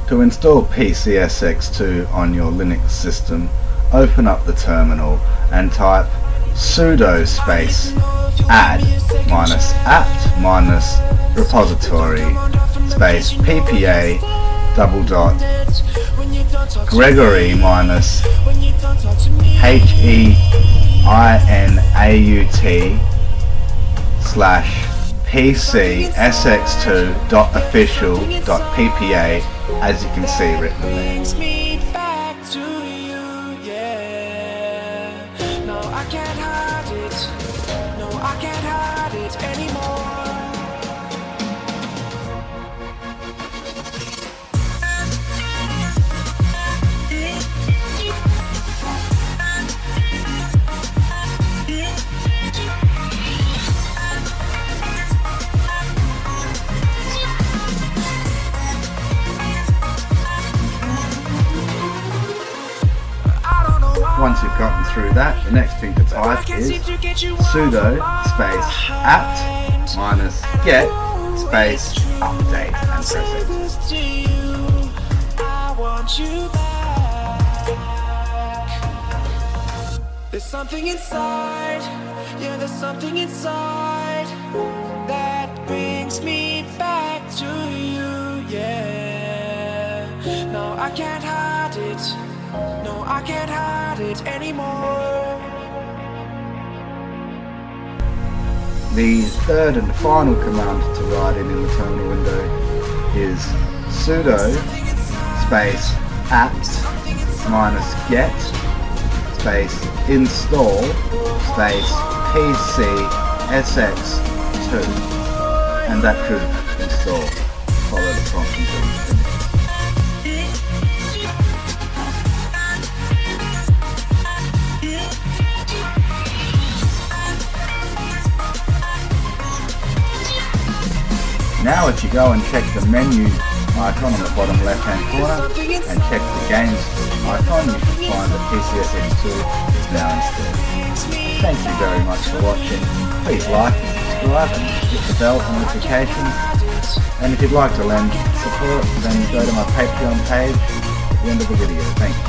To install PCSX2 on your Linux system, open up the terminal and type sudo space add minus apt minus repository space ppa double dot Gregory minus HEINAUT slash PCSX2.official.ppa, as you can see written there. Once you've gotten through that, the next thing to type is sudo space apt minus get space update and press enter. There's something inside, yeah, there's something inside that brings me back to you, yeah. No, I can't hide it. No, I can't hide it anymore. The third and final command to write in the terminal window is sudo space apt minus get space install space PCSX2, and that should install. Follow the prompt until it's finished. Now if you go and check the menu icon on the bottom left hand corner and check the games icon, you can find that PCSX2 is now installed. Thank you very much for watching. Please like and subscribe and hit the bell for notifications. And if you'd like to lend support, then go to my Patreon page at the end of the video. Thank you.